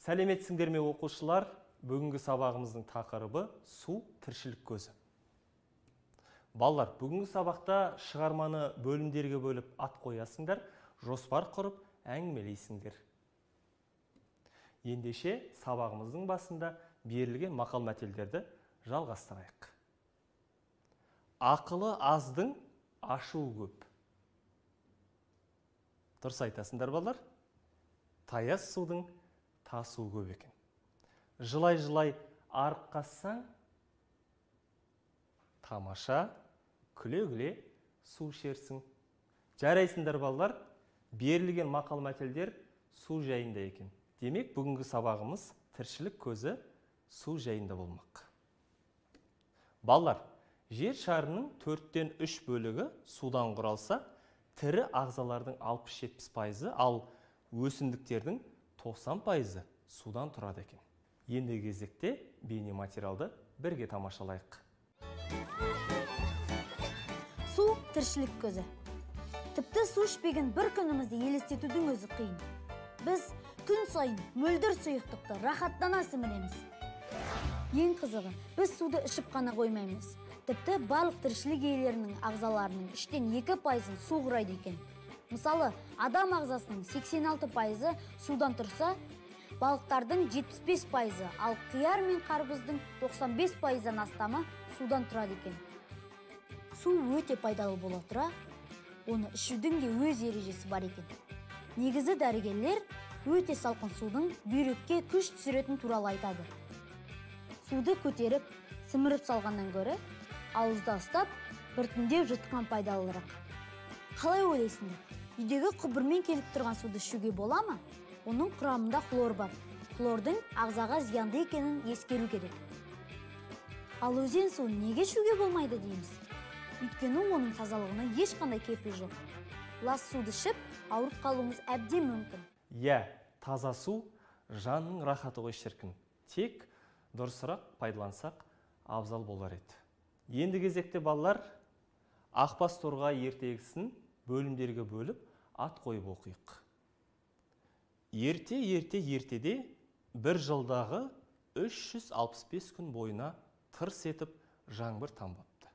Сәлеметсіңдер ме оқушылар? Бүгінгі сабағымыздың тақырыбы су тіршілік көзі. Балалар, бүгінгі сабақта шығарманы бөлімдерге бөліп ат қоясыңдар, жоспар құрып әңгімелейсіңдер. Ендеше сабағымыздың басында берілген мақал-мәтелдерді жалғастырайық. Ақылы аздың ашуы көп. Дұрыс айтасыңдар балалар. Таяз судың тасуы көп екен. Жылай-жылай арық қазсаң, тамаша, күле-күле су ішерсің. Жарайсыңдар балалар, берілген мақал-мәтелдер су жайында екен. Демек, бүгінгі сабағымыз тіршілік көзі су жайында болмақ. Балалар, жер шарының 4-тен 3 бөлігі судан құралса, тірі ағзалардың 60-70%, ал өсімдіктердің 90% судан тұрады екен. Енді кезекте бейне материалды бірге тамашалайық. Су тіршілік көзі. Тіпті су ішпеген бір күнімізді елестетудің өзі қиын. Біз күн сайын мөлдір сұйықтықты рахаттана сіміреміз. Ең қызығы, біз суды ішіп қана қоймаймыз. Тіпті барлық тіршілік иелерінің ағзаларының 3-2% су құрайды екен. Мысалы, адам ағзасының 86% судан тұрса, балықтардың 75%, ал қияр мен қарбыздың 95%-дан астамы судан тұрады екен. Су өте пайдалы бола тұра, оны ішудің де өз ережесі бар екен. Негізі дәрігерлер өте салқын судың бүйрекке күш түсіретін туралы айтады. Суды көтеріп, сіміріп салғаннан гөрі, ауызда ұстап, біртіндеп жұтқан пайдалырақ. Қалай ойлайсыңдар? Үйдегі құбырмен келіп тұрған суды ішуге бола ма? Оның құрамында хлор бар. Хлордың ағзаға зиянды екенін ескеру керек. Ал өзен суын неге ішуге болмайды дейміз? Өйткені оның тазалығына ешқандай кепіл жоқ. Лас суды ішіп, ауырып қалуымыз әбден мүмкін. Таза су жанның рахаты ғой шіркін. Тек дұрысырақ пайдалансақ абзал болар еді. Енді кезекте балалар Ақбас торғай ертегісін бөлімдерге бөліп ат қойып оқиық. Ертеде бір жылдағы 365 күн бойына тырс етіп жаңбыр тамбапты.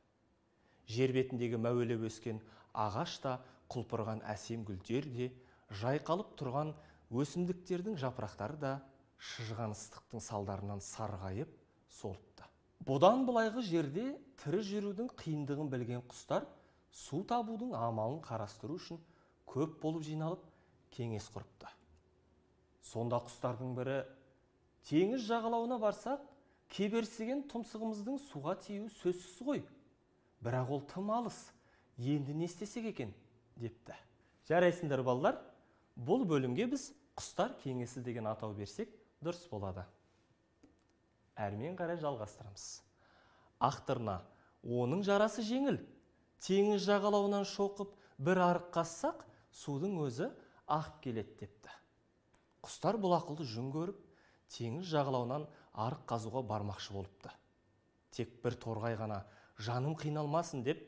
Жер бетіндегі мәуелеп өскен ағаш та, құлпырған әсем гүлдер де, жайқалып тұрған өсімдіктердің жапырақтары да шыжған ыстықтың салдарынан сарғайып солыпты. Бұдан былайғы жерде тірі жүрудің қиындығын білген құстар су табудың амалын қарастыру үшін көп болып жиналып кеңес құрыпты. Сонда құстардың бірі, теңіз жағалауына барсақ, кеберсіген тұмсығымыздың суға тиюі сөзсіз ғой. Бірақ ол тым алыс, енді не істесек екен, депті. Жарайсыңдар балалар, бұл бөлімге біз құстар кеңесі деген атау берсек дұрыс болады. Әрмен қарай жалғастырамыз. Ақтырна, оның жарасы жеңіл. Теңіз жағалауынан шоқып бір арық қазсақ, судың өзі ақ келеді депті. Құстар бұл ақылды жөн көріп, теңіз жағалауынан арық қазуға бармақшы болыпты. Тек бір торғай ғана жаным қиналмасын деп,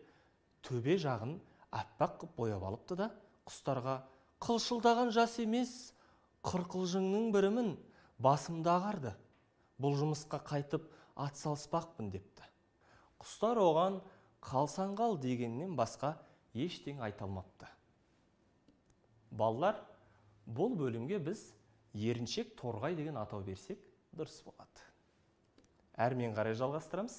төбе жағын аппақ қып бояп алыпты да, құстарға қылшылдаған жас емес, қырқылжыңның бірімін, басымда ағарды. Бұл жұмысқа қайтып ат салыспақпын депті. Құстар оған қалсан қал дегеннен басқа ештеңе айта алмапты. Балалар, бұл бөлімге біз еріншек торғай деген атау берсек дұрыс болады. Әрмен қарай жалғастырамыз.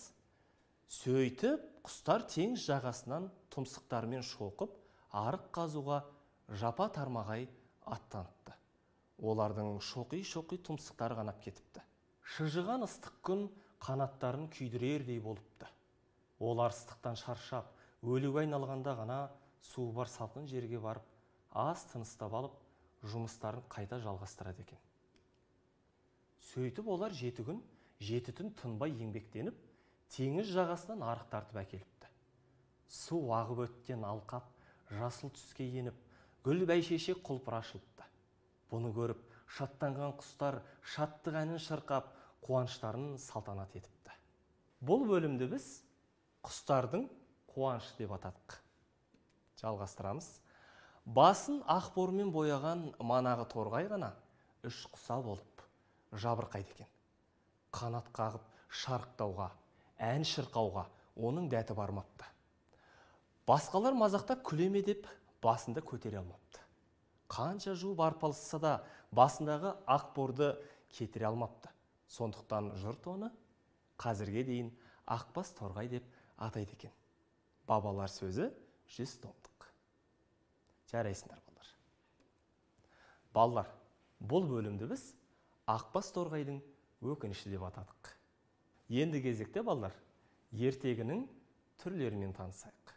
Сөйтіп, құстар теңіз жағасынан тұмсықтарымен шоқып, арық қазуға жапа тармағай аттаныпты. Олардың шоқи-шоқи тұмсықтары қанап кетіпті. Шыжыған ыстық күн қанаттарын күйдірердей болыпты. Олар ыстықтан шаршап, өлігі айналғанда ғана суы бар салқын жерге барып, аз тыныстап алып, жұмыстарын қайта жалғастырады екен. Сөйтіп олар 7 күн, 7 түн тынбай еңбектеніп, теңіз жағасынан арық тартып әкеліпті. Су ағып өткен алқап, жасыл түске еніп, гүл бәйшешек құлпыр ашылыпты. Бұны көріп, шаттанған құстар шаттық әнін шырқап, қуаныштарын салтанат етіпті. Бұл бөлімді біз құстардың қуанышы деп атадық. Жалғастырамыз. Басын ақ бормен бояған манағы торғай ғана үш құса болып, жабырқайды екен. Қанат қағып шарықтауға, ән шырқауға оның дәті бармапты. Басқалар мазақтап күлеме деп басында көтере алмапты. Қанша жуып арпалысса да басындағы ақ борды кетіре алмапты. Сондықтан жұрт оны қазірге дейін Ақбас торғай деп атайды екен. Бабалар сөзі 100 томдық. Жарайсыңдар балалар. Балалар, бұл бөлімді біз Ақбас торғайдың өкініші деп атадық. Енді кезекте балалар, ертегінің түрлерімен танысайық.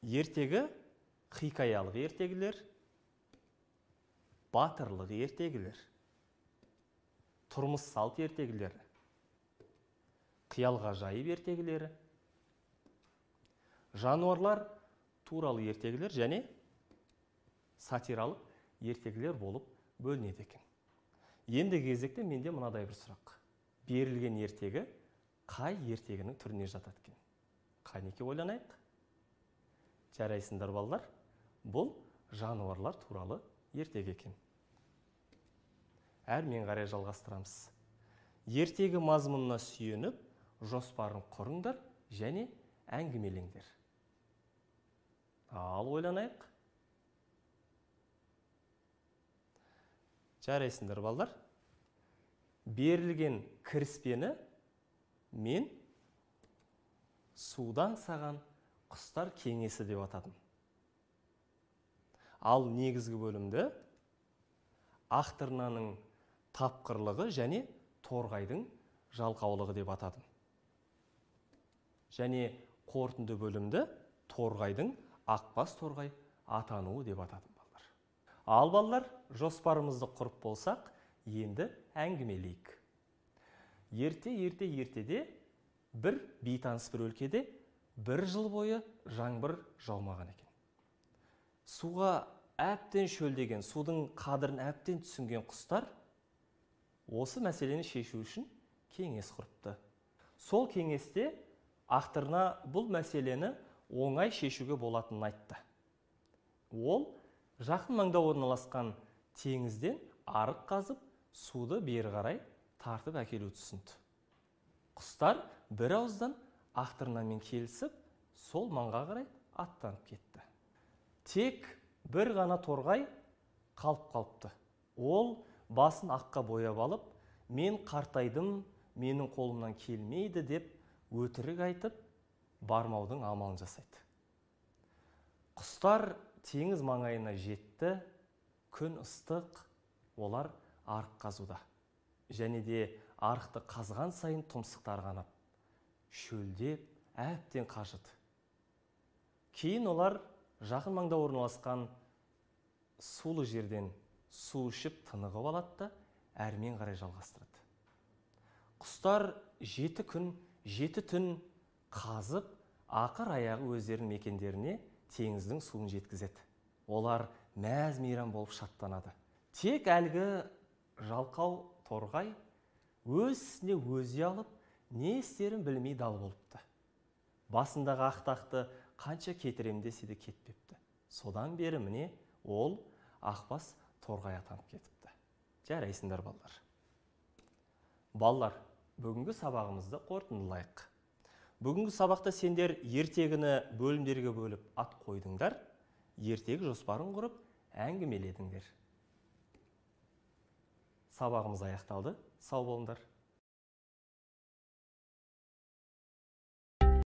Ертегі хикаялық ертегілер, батырлық ертегілер, тұрмыс салт ертегілері, қиял-ғажайып ертегілері, жануарлар туралы ертегілер және сатиралық ертегілер болып бөлінеді екен. Енді кезекте менде мынадай бір сұрақ. Берілген ертегі қай ертегінің түріне жатады екен? Қанеке ойланайық? Жарайсыңдар балалар, бұл жануарлар туралы ертегі екен. Әрмен қарай жалғастырамыз. Ертегі мазмұнына сүйеніп, жоспарын құрыңдар және әңгімелеңдер. Ал ойланайық. Жарайсыңдар балалар. Берілген кіріспені мен судан саған құстар кеңесі деп атадым. Ал негізгі бөлімді ақтырнаның тапқырлығы және торғайдың жалқаулығы деп атадым. Және қорытынды бөлімді торғайдың Ақбас торғай атануы деп атадым балалар. Ал балалар, жоспарымызды құрып болсақ, енді әңгімелейік. Ертеде бір бейтаныс бір өлкеде бір жыл бойы жаңбыр жаумаған екен. Суға әбден шөлдеген, судың қадірін әбден түсінген құстар осы мәселені шешу үшін кеңес құрыпты. Сол кеңесте ақтырна бұл мәселені оңай шешуге болатынын айтты. Ол жақын маңда орналасқан теңізден арық қазып, суды бері қарай тартып әкелуді ұсынды. Құстар бір ауыздан ақтырнамен келісіп, сол маңға қарай аттанып кетті. Тек бір ғана торғай қалып қалыпты. Ол басын аққа бояп алып, мен қартайдым, менің қолымнан келмейді деп өтірік айтып, бармаудың амалын жасайды. Құстар теңіз маңайына жетті, күн ыстық, олар арық қазуда. Және де арықты қазған сайын тұмсықтар қанап, шөлдеп, әбден қажыды. Кейін олар жақын маңда орналасқан сулы жерден су ішіп тынығып алады, әрмен қарай жалғастырады. Құстар 7 күн, 7 түн қазып, ақыр аяғы өздерінің мекендеріне теңіздің суын жеткізеді. Олар мәз-мейрам болып шаттанады. Тек әлгі жалқау торғай өзіне өзі алып, не істерін білмей дал болыпты. Басындағы ақтақты қанша кетірем десе де кетпепті. Содан бері міне ол Ақбас торғай атанып кетіпті. Жарайсыңдар балалар. Балалар, бүгінгі сабағымызды қорытындылайық. Бүгінгі сабақта сендер ертегіні бөлімдерге бөліп ат қойдыңдар, ертегі жоспарын құрып әңгімеледіңдер. Сабағымыз аяқталды. Сау болыңдар.